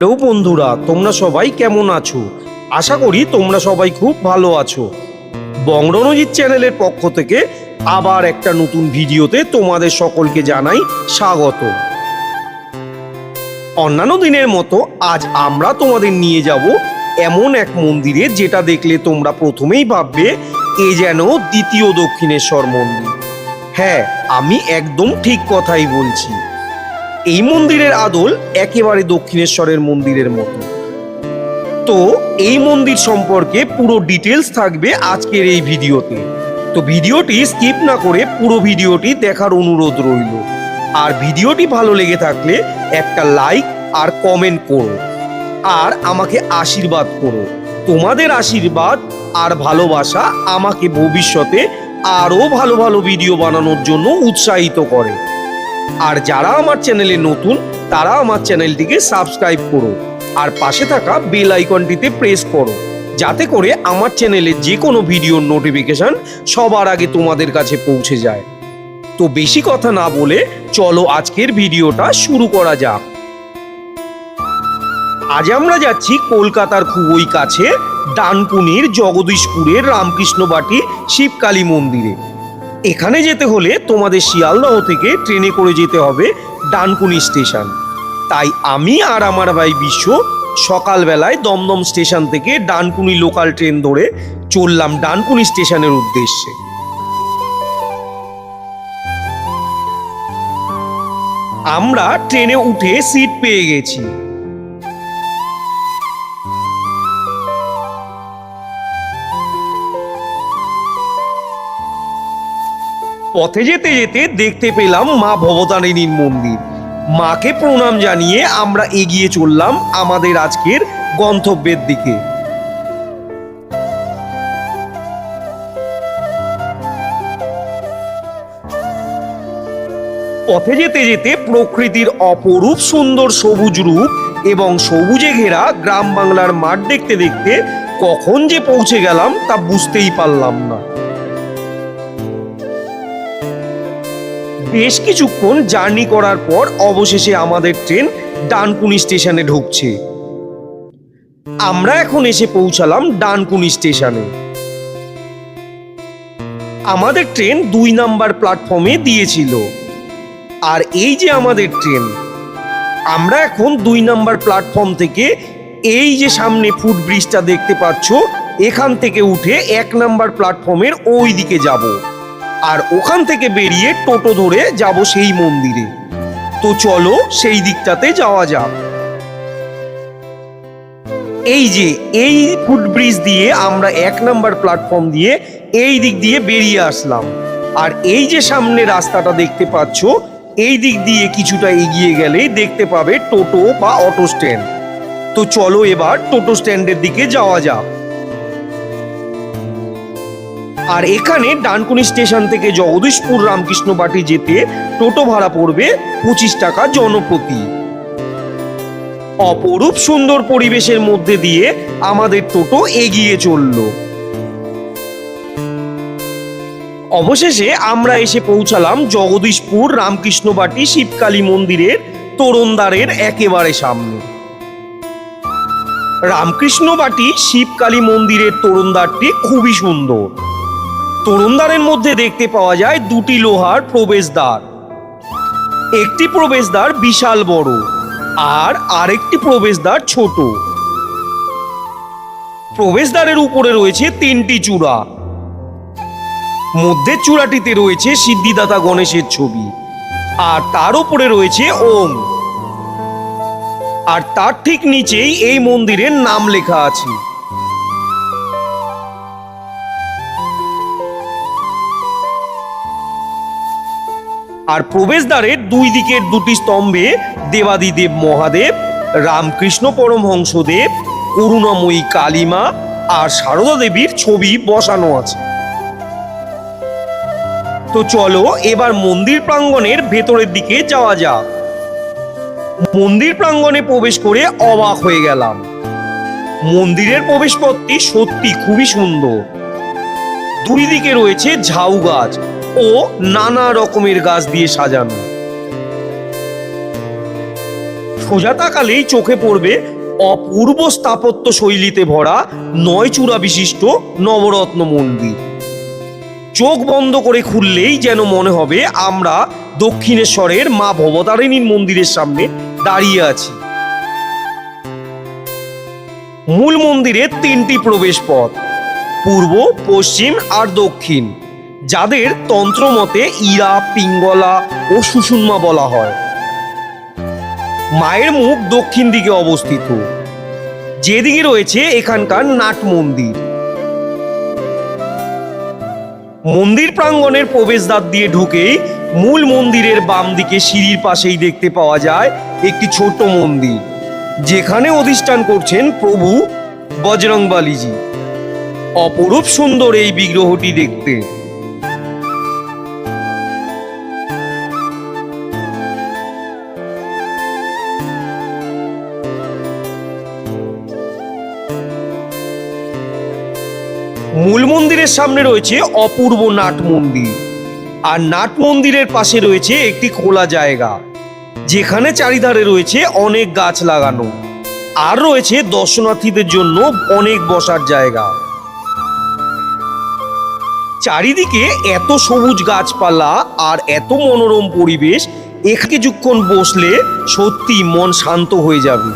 Hello বন্ধুরা, তোমরা সবাই কেমন আছো? আশা করি তোমরা সবাই খুব ভালো আছো। বংরণজিৎ চ্যানেলের পক্ষ থেকে আবার একটা নতুন ভিডিওতে তোমাদের সকলকে জানাই স্বাগত। অন্যান্য দিনের মতো আজ আমরা তোমাদের নিয়ে যাব এমন এক মন্দিরে যেটা দেখলে তোমরা প্রথমেই ভাববে এ যেন দ্বিতীয় দক্ষিণেশ্বর মন্দির। হ্যাঁ, আমি একদম ঠিক কথাই বলছি। এই মন্দিরের আদল একেবারে দক্ষিণেশ্বরের মন্দিরের মতো। তো এই মন্দির সম্পর্কে পুরো ডিটেলস থাকবে আজকের এই ভিডিওতে। তো ভিডিওটি স্কিপ না করে পুরো ভিডিওটি দেখার অনুরোধ রইল। আর ভিডিওটি ভালো লেগে থাকলে একটা লাইক আর কমেন্ট করো, আর আমাকে আশীর্বাদ করো। তোমাদের আশীর্বাদ আর ভালোবাসা আমাকে ভবিষ্যতে আরও ভালো ভালো ভিডিও বানানোর জন্য উৎসাহিত করে। আর যারা আমার চ্যানেলে নতুন তারা আমার চ্যানেলটিকে সাবস্ক্রাইব করো আর পাশে থাকা বেল আইকনটিতে প্রেস করো, যাতে করে আমার চ্যানেলে যে কোনো ভিডিওর নোটিফিকেশন সবার আগে তোমাদের কাছে পৌঁছে যায়। তো বেশি কথা না বলে চলো আজকের ভিডিওটা শুরু করা যাক। আজ আমরা যাচ্ছি কলকাতার খুবই কাছে ডানকুনির জগদীশপুরের রামকৃষ্ণ বাটি শিবকালী মন্দিরে। এখানে যেতে হলে তোমাদের শিয়ালদহ থেকে ট্রেনে করে যেতে হবে ডানকুনি স্টেশন। তাই আমি আর আমার ভাই বিশ্ব সকালবেলায় দমদম স্টেশন থেকে ডানকুনি লোকাল ট্রেন ধরে চললাম ডানকুনি স্টেশনের উদ্দেশ্যে। আমরা ট্রেনে উঠে সিট পেয়ে গেছি। পথে যেতে যেতে দেখতে পেলাম মা ভবতারিণীর মন্দির। মাকে প্রণাম জানিয়ে আমরা এগিয়ে চললাম আমাদের আজকের গন্তব্যের দিকে। পথে যেতে যেতে প্রকৃতির অপরূপ সুন্দর সবুজ রূপ এবং সবুজে ঘেরা গ্রাম বাংলার মাঠ দেখতে দেখতে কখন যে পৌঁছে গেলাম তা বুঝতেই পারলাম না। বেশ কিছুক্ষণ জার্নি করার পর অবশেষে আমাদের ট্রেন ডানকুনি স্টেশনে ঢুকছে। আমরা এখন এসে পৌঁছালাম ডানকুনি স্টেশনে। আমাদের ট্রেন ২ নাম্বার প্ল্যাটফর্মে দিয়েছিল। আর এই যে আমাদের ট্রেন, আমরা এখন ২ নাম্বার প্ল্যাটফর্ম থেকে এই যে সামনে ফুটব্রিজটা দেখতে পাচ্ছ, এখান থেকে উঠে ১ নাম্বার প্ল্যাটফর্মের ওই দিকে যাব। আর ওখান থেকে বেরিয়ে টোটো ধরে যাব সেই মন্দিরে। তো চলো সেই দিকটাতে যাওয়া যাক। এই যে এই ফুটব্রিজ দিয়ে আমরা ১ নাম্বার প্ল্যাটফর্ম দিয়ে এই দিক দিয়ে বেরিয়ে আসলাম। আর এই যে সামনে রাস্তাটা দেখতে পাচ্ছ, এই দিক দিয়ে কিছুটা এগিয়ে গেলেই দেখতে পাবে টোটো বা অটো স্ট্যান্ড। তো চলো এবার টোটো স্ট্যান্ডের দিকে যাওয়া যাক। আর এখানে ডানকুনি স্টেশন থেকে জগদীশপুর রামকৃষ্ণ বাটি যেতে টোটো ভাড়া পড়বে ২৫ টাকা জনপ্রতি। অপরূপ সুন্দর পরিবেশের মধ্যে দিয়ে আমাদের টোটো এগিয়ে চলল। অবশেষে আমরা এসে পৌঁছালাম জগদীশপুর রামকৃষ্ণ বাটি শিবকালী মন্দিরের তোরণদ্বারের একেবারে সামনে। রামকৃষ্ণ বাটি শিবকালী মন্দিরের তোরণদ্বারটি খুবই সুন্দর। তোরণদ্বারের মধ্যে দেখতে পাওয়া যায় ২টি লোহার প্রবেশদ্বার। একটি প্রবেশদ্বার বিশাল বড় আর আরেকটি প্রবেশদ্বার ছোট। প্রবেশদ্বারের উপরে রয়েছে ৩টি চূড়া। মধ্যের চূড়াটিতে রয়েছে সিদ্ধিদাতা গণেশের ছবি, আর তার উপরে রয়েছে ওম। আর তার ঠিক নিচেই এই মন্দিরের নাম লেখা আছে। আর প্রবেশদ্বারের ২ দিকের ২টি স্তম্ভে দেবাদিদেব মহাদেব, রামকৃষ্ণ পরমহংসদেব, করুণাময়ী কালীমা আর সারদা দেবীর ছবি বসানো আছে। তো চলো এবার মন্দির প্রাঙ্গণের ভেতরের দিকে যাওয়া যাক। মন্দির প্রাঙ্গণে প্রবেশ করে অবাক হয়ে গেলাম। মন্দিরের প্রবেশপথটি সত্যি খুবই সুন্দর। ২ দিকে রয়েছে ঝাউ গাছ ও নানা রকমের গাছ দিয়ে সাজানো। সোজা তাকালেই চোখে পড়বে অপূর্ব স্থাপত্য শৈলীতে ভরা 9 চূড়া বিশিষ্ট নবরত্ন মন্দির। চোখ বন্ধ করে খুললেই যেন মনে হবে আমরা দক্ষিণেশ্বরের মা ভবতারিণীর মন্দিরের সামনে দাঁড়িয়ে আছি। মূল মন্দিরে 3টি প্রবেশ পথ, পূর্ব, পশ্চিম আর দক্ষিণ, যাদের তন্ত্রমতে ইরা, পিঙ্গলা ও সুষুম্না বলা হয়। মায়ের মুখ দক্ষিণ দিকে অবস্থিত, যেদিকে রয়েছে এখানকার নাট মন্দির। মন্দির প্রাঙ্গণের প্রবেশদ্বার দিয়ে ঢুকেই মূল মন্দিরের বাম দিকে সিঁড়ির পাশেই দেখতে পাওয়া যায় একটি ছোট মন্দির, যেখানে অধিষ্ঠান করছেন প্রভু বজরংবলীজি। অপরূপ সুন্দর এই বিগ্রহটি দেখতে। মূল মন্দিরের সামনে রয়েছে অপূর্ব নাট মন্দির, আর নাট মন্দিরের পাশে রয়েছে একটি খোলা জায়গা, যেখানে চারিধারে রয়েছে অনেক গাছ লাগানো, আর রয়েছে দর্শনার্থীদের জন্য অনেক বসার জায়গা। চারিদিকে এত সবুজ গাছপালা আর এত মনোরম পরিবেশ, এখানে কিছুক্ষণ বসলে সত্যি মন শান্ত হয়ে যাবে।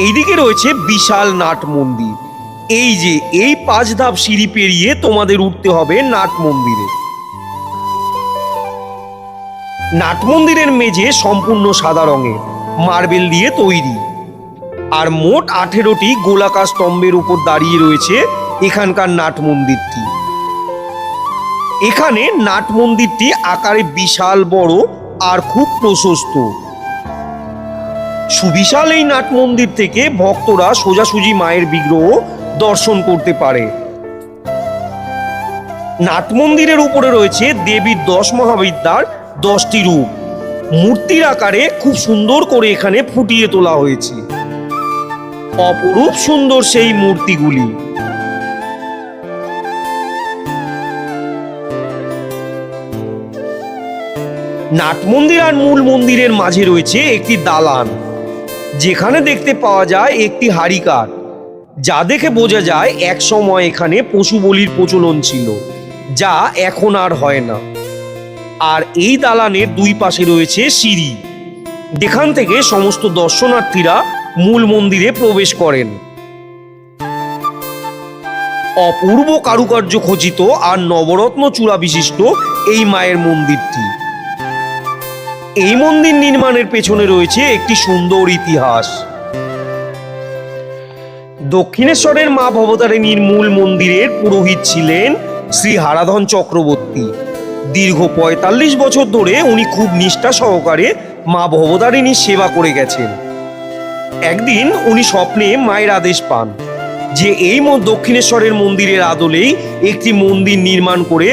এইদিকে রয়েছে বিশাল নাট মন্দির। এই যে এই 5 ধাপ সিঁড়ি পেরিয়ে তোমাদের উঠতে হবে নাট মন্দিরে। নাট মন্দিরের মেঝে সম্পূর্ণ সাদা রঙের মার্বেল দিয়ে তৈরি, আর মোট 18টি গোলাকার স্তম্ভের উপর দাঁড়িয়ে রয়েছে এখানকার নাট মন্দিরটি। এখানে নাট মন্দিরটি আকারে বিশাল বড় আর খুব প্রশস্ত। সুবিশাল এই নাট মন্দির থেকে ভক্তরা সোজাসুজি মায়ের বিগ্রহ দর্শন করতে পারে। নাট মন্দিরের উপরে রয়েছে দেবীর 10 মহাবিদ্যার 10টি রূপ, মূর্তির আকারে খুব সুন্দর করে এখানে ফুটিয়ে তোলা হয়েছে। অপরূপ সুন্দর সেই মূর্তিগুলি। নাট মন্দির আর মূল মন্দিরের মাঝে রয়েছে একটি দালান, যেখানে দেখতে পাওয়া যায় একটি হাড়িকাঠ, যা দেখে বোঝা যায় এক সময় এখানে পশু বলির প্রচলন ছিল, যা এখন আর হয় না। আর এই দালানের 2 পাশে রয়েছে সিঁড়ি, যেখান থেকে সমস্ত দর্শনার্থীরা মূল মন্দিরে প্রবেশ করেন। অপূর্ব কারুকার্য খচিত আর নবরত্ন চূড়া বিশিষ্ট এই মায়ের মন্দিরটি। এই মন্দির নির্মাণের পেছনে রয়েছে একটি সুন্দর ইতিহাস। দক্ষিণেশ্বরের মা ভবতারিণীর মূল মন্দিরের পুরোহিত ছিলেন শ্রী হারাধন চক্রবর্তী। দীর্ঘ 45 বছর ধরে উনি খুব নিষ্ঠা সহকারে মা ভবতারিণীর সেবা করে গেছেন। একদিন উনি স্বপ্নে মায়ের আদেশ পান যে এই দক্ষিণেশ্বরের মন্দিরের আদলেই একটি মন্দির নির্মাণ করে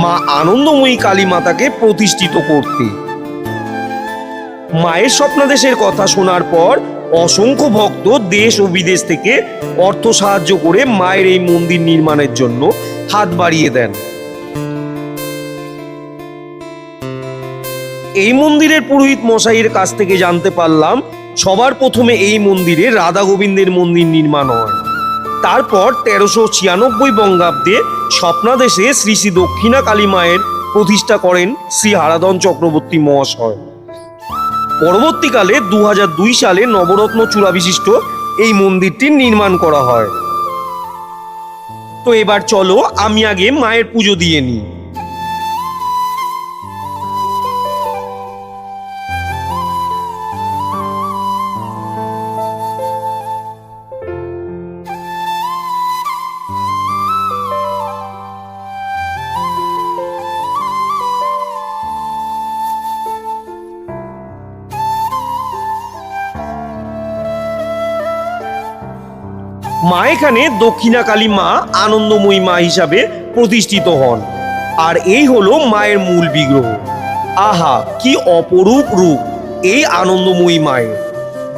মা আনন্দময়ী কালী মাতাকে প্রতিষ্ঠিত করতে। মায়ের স্বপ্নাদেশের কথা শোনার পর অসংখ্য ভক্ত দেশ ও বিদেশ থেকে অর্থ সাহায্য করে মায়ের এই মন্দির নির্মাণের জন্য হাত বাড়িয়ে দেন। এই মন্দিরের পুরোহিত মশাইয়ের কাছ থেকে জানতে পারলাম সবার প্রথমে এই মন্দিরে রাধা গোবিন্দের মন্দির নির্মাণ হয়। তারপর 1396 বঙ্গাব্দে স্বপ্নাদেশে শ্রী শ্রী দক্ষিণা কালী মায়ের প্রতিষ্ঠা করেন শ্রী হারাধন চক্রবর্তী মহাশয়। পরবর্তীকালে 2002 সালে নবরত্ন চূড়া বিশিষ্ট এই মন্দিরটির নির্মাণ করা হয়। তো এবার চলো আমি আগে মায়ের পুজো দিয়ে নিই। মা এখানে দক্ষিণা কালী মা আনন্দময়ী মা হিসাবে প্রতিষ্ঠিত হন, আর এই হলো মায়ের মূল বিগ্রহ। আহা, কি অপরূপ রূপ এই আনন্দময়ী মায়ের,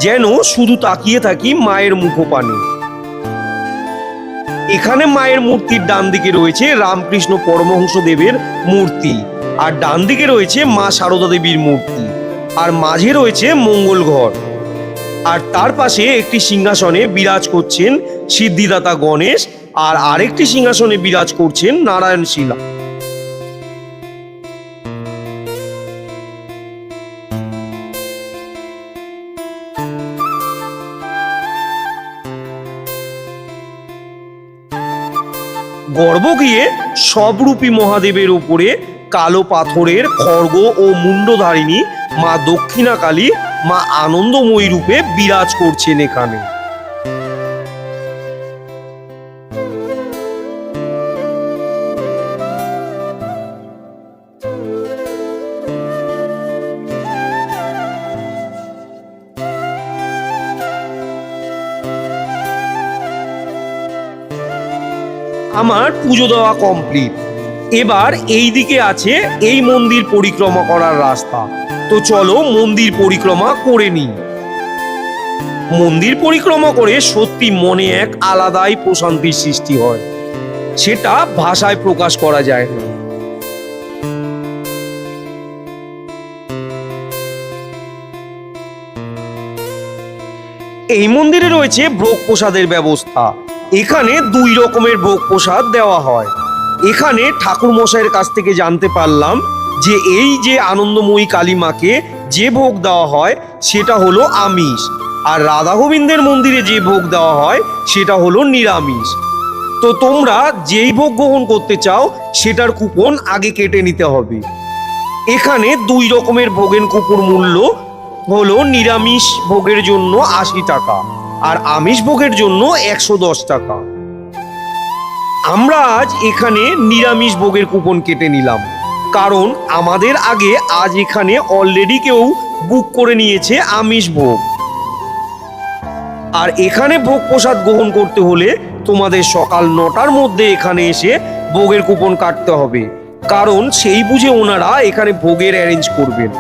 যেন শুধু তাকিয়ে থাকি মায়ের মুখপানে। এখানে মায়ের মূর্তির ডান দিকে রয়েছে রামকৃষ্ণ পরমহংস দেবের মূর্তি, আর ডান দিকে রয়েছে মা সারদা দেবীর মূর্তি। আর মাঝে রয়েছে মঙ্গল ঘর। আর তার পাশে একটি সিংহাসনে বিরাজ করছেন সিদ্ধিদাতা গণেশ, আর আরেকটি সিংহাসনে বিরাজ করছেন নারায়ণ শিলা। গর্ভগৃহে সবরূপী মহাদেবের উপরে কালো পাথরের খড়গ ও মুন্ডধারিণী মা দক্ষিণাকালী মা আনন্দময়ী রূপে বিরাজ করছেন এখানে। আমার পুজো দেওয়া কমপ্লিট। এবার এই দিকে আছে এই মন্দির পরিক্রমা করার রাস্তা। তো চলো মন্দির পরিক্রমা করে নিই। মন্দির পরিক্রমা করে সত্যি মনে এক আলাদাই প্রশান্তির সৃষ্টি হয়, সেটা ভাষায় প্রকাশ করা যায় না। এই মন্দিরে রয়েছে ভোগ প্রসাদের ব্যবস্থা। এখানে 2 রকমের ভোগ প্রসাদ দেওয়া হয়। এখানে ঠাকুর মশাইয়ের কাছ থেকে জানতে পারলাম যে এই যে আনন্দময়ী কালী মাকে যে ভোগ দেওয়া হয় সেটা হলো আমিষ, আর রাধা গোবিন্দের মন্দিরে যে ভোগ দেওয়া হয় সেটা হলো নিরামিষ। তো তোমরা যেই ভোগ গ্রহণ করতে চাও সেটার কুপন আগে কেটে নিতে হবে। এখানে 2 রকমের ভোগের কুপন মূল্য হলো নিরামিষ ভোগের জন্য 80 টাকা আর আমিষ ভোগের জন্য 110 টাকা। আমরা আজ এখানে নিরামিষ ভোগের কুপন কেটে নিলাম, কারণ আমাদের আগে আজ এখানে অলরেডি কেউ বুক করে নিয়েছে আমিষ ভোগ। আর এখানে ভোগ প্রসাদ গ্রহণ করতে হলে তোমাদের সকাল 9টার মধ্যে এখানে এসে ভোগের কুপন কাটতে হবে, কারণ সেই বুঝে ওনারা এখানে ভোগের অ্যারেঞ্জ করবেন।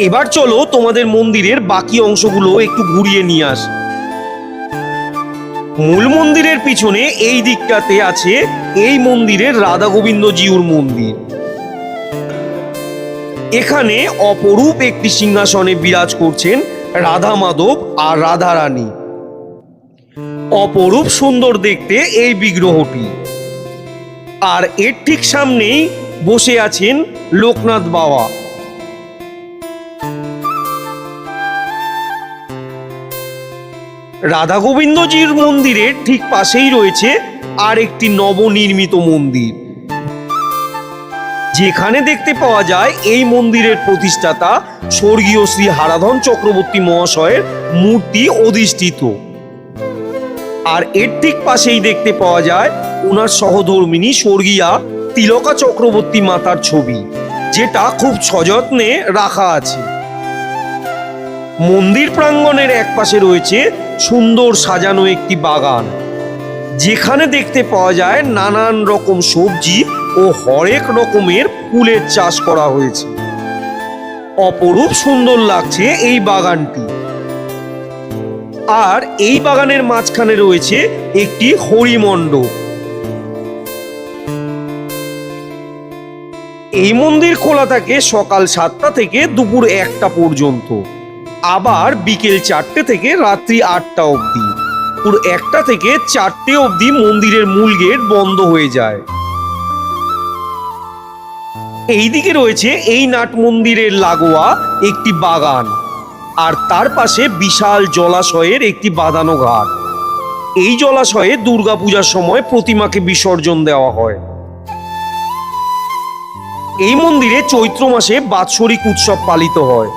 এবার চলো তোমাদের মন্দিরের বাকি অংশগুলো একটু ঘুরিয়ে নিয়ে আসি। মূল মন্দিরের পিছনে এই দিকটাতে আছে এই মন্দিরের রাধা গোবিন্দ জিউর মন্দির। এখানে অপরূপ একটি সিংহাসনে বিরাজ করছেন রাধা মাধব আর রাধা রানী। অপরূপ সুন্দর দেখতে এই বিগ্রহটি। আর এর ঠিক সামনেই বসে আছেন লোকনাথ বাবা। রাধা গোবিন্দজির মন্দিরের ঠিক পাশেই রয়েছে আর একটি নবনির্মিত মন্দির, যেখানে দেখতে পাওয়া যায় এই মন্দিরের প্রতিষ্ঠাতা স্বর্গীয় শ্রী হারাধন চক্রবর্তী মহাশয়ের মূর্তি অধিষ্ঠিত। আর এর ঠিক পাশেই দেখতে পাওয়া যায় ওনার সহধর্মিণী স্বর্গীয়া তিলকা চক্রবর্তী মাতার ছবি, যেটা খুব সযত্নে রাখা আছে। মন্দির প্রাঙ্গণের একপাশে রয়েছে সুন্দর সাজানো একটি বাগান, যেখানে দেখতে পাওয়া যায় নানান রকম সবজি ও হরেক রকমের ফুলের চাষ করা হয়েছে। অপরূপ সুন্দর লাগছে এই বাগানটি। আর এই বাগানের মাঝখানে রয়েছে একটি হরিমণ্ডপ। এই মন্দির খোলা থাকে সকাল 7টা থেকে দুপুর 1টা পর্যন্ত, আবার বিকেল 4টে থেকে রাত্রি 8টা অবধি। দুপুর 1টা থেকে 4টে অবধি মন্দিরের মূল গেট বন্ধ হয়ে যায়। এইদিকে রয়েছে এই নাট মন্দিরের লাগোয়া একটি বাগান, আর তার পাশে বিশাল জলাশয়ের একটি বাঁধানো ঘাট। এই জলাশয়ে দুর্গাপূজার সময় প্রতিমাকে বিসর্জন দেওয়া হয়। এই মন্দিরে চৈত্র মাসে বাৎসরিক উৎসব পালিত হয়,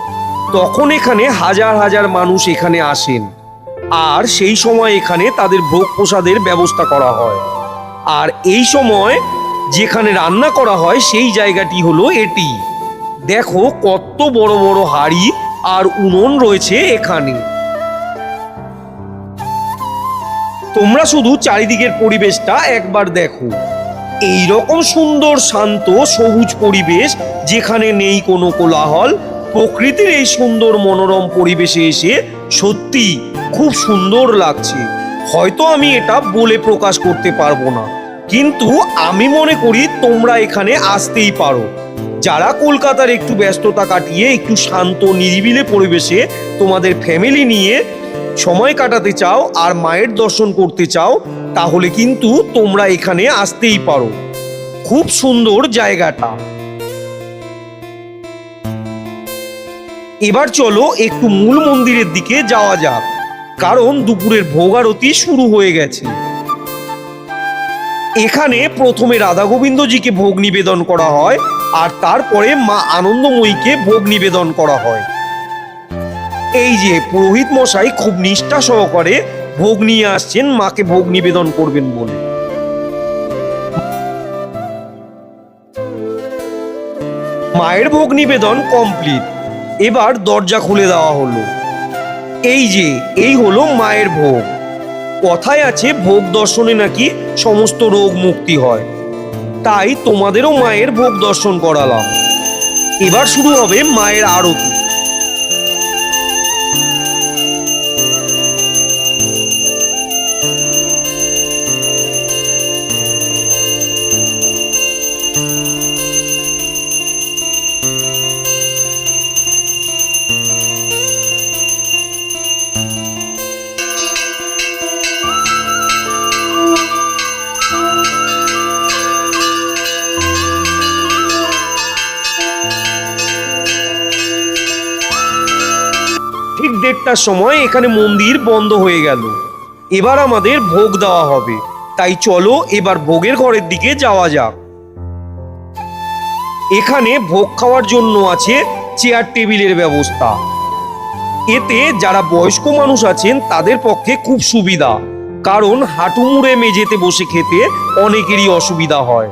তখন এখানে হাজার হাজার মানুষ এখানে আসেন, আর সেই সময় এখানে তাদের ভোগ প্রসাদের ব্যবস্থা করা হয়। আর এই সময় যেখানে রান্না করা হয় সেই জায়গাটি হলো এটি। দেখো কত বড় বড় হাঁড়ি আর উনুন রয়েছে এখানে। তোমরা শুধু চারিদিকের পরিবেশটা একবার দেখো। এই রকম সুন্দর শান্ত সবুজ পরিবেশ, যেখানে নেই কোনো কোলাহল, প্রকৃতির এই সুন্দর মনোরম পরিবেশে এসে সত্যি খুব সুন্দর লাগছে। হয়তো আমি এটা বলে প্রকাশ করতে পারবো না, কিন্তু আমি মনে করি তোমরা এখানে আসতেই পারো। যারা কলকাতার একটু ব্যস্ততা কাটিয়ে একটু শান্ত নিরিবিলি পরিবেশে তোমাদের ফ্যামিলি নিয়ে সময় কাটাতে চাও আর মায়ের দর্শন করতে চাও, তাহলে কিন্তু তোমরা এখানে আসতেই পারো। খুব সুন্দর জায়গাটা। এবার চলো একটু মূল মন্দিরের দিকে যাওয়া যাক, কারণ দুপুরের ভোগ আরতি শুরু হয়ে গেছে। এখানে প্রথমে রাধা গোবিন্দজিকে ভোগ নিবেদন করা হয় আর তারপরে মা আনন্দময়ীকে ভোগ নিবেদন করা হয়। এই যে পুরোহিত মশাই খুব নিষ্ঠা সহকারে ভোগ নিয়ে আসছেন মাকে ভোগ নিবেদন করবেন বলে। মায়ের ভোগ নিবেদন কমপ্লিট। এবার দরজা খুলে দেওয়া হলো। এই হলো মায়ের ভোগ। কথায় আছে ভোগ দর্শনে নাকি সমস্ত রোগ মুক্তি হয়, তাই তোমাদেরও মায়ের ভোগ দর্শন করালাম। এবার শুরু হবে মায়ের আরতি। ঠিক 1:30টার সময় এখানে মন্দির বন্ধ হয়ে গেল। এবার আমাদের ভোগ দেওয়া হবে, তাই চলো এবার ভোগের ঘরের দিকে যাওয়া যাক। এখানে ভোগ খাওয়ার জন্য আছে চেয়ার টেবিলের ব্যবস্থা। এতে যারা বয়স্ক মানুষ আছেন তাদের পক্ষে খুব সুবিধা, কারণ হাঁটু মুড়ে মেঝেতে বসে খেতে অনেকেরই অসুবিধা হয়।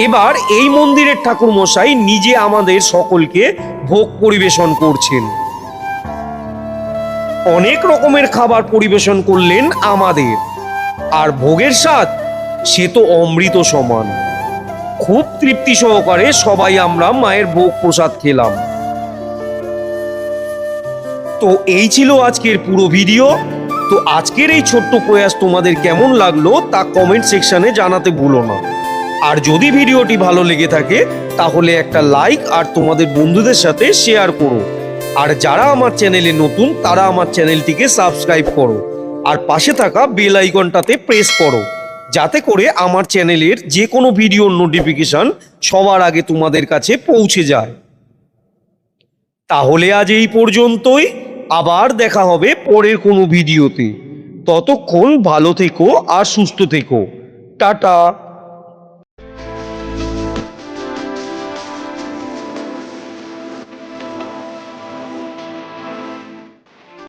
এবার এই মন্দিরের ঠাকুর মশাই নিজে আমাদের সকলকে ভোগ পরিবেশন করছেন। অনেক রকমের খাবার পরিবেশন করলেন আমাদের, আর ভোগের স্বাদ সে তো অমৃত সমান। খুব তৃপ্তি সহকারে সবাই আমরা মায়ের ভোগ প্রসাদ খেলাম। তো এই ছিল আজকের পুরো ভিডিও। তো আজকের এই ছোট্ট প্রয়াস তোমাদের কেমন লাগলো তা কমেন্ট সেকশনে জানাতে ভুলো না। আর যদি ভিডিওটি ভালো লেগে থাকে তাহলে একটা লাইক আর তোমাদের বন্ধুদের সাথে শেয়ার করো। আর যারা আমার চ্যানেলে নতুন তারা আমার চ্যানেলটিকে সাবস্ক্রাইব করো আর পাশে থাকা বেল আইকনটাতে প্রেস করো, যাতে করে আমার চ্যানেলের যে কোনো ভিডিওর নোটিফিকেশন সবার আগে তোমাদের কাছে পৌঁছে যায়। তাহলে আজ এই পর্যন্তই। আবার দেখা হবে পরের কোনো ভিডিওতে। ততক্ষণ ভালো থেকো আর সুস্থ থেকো। টাটা।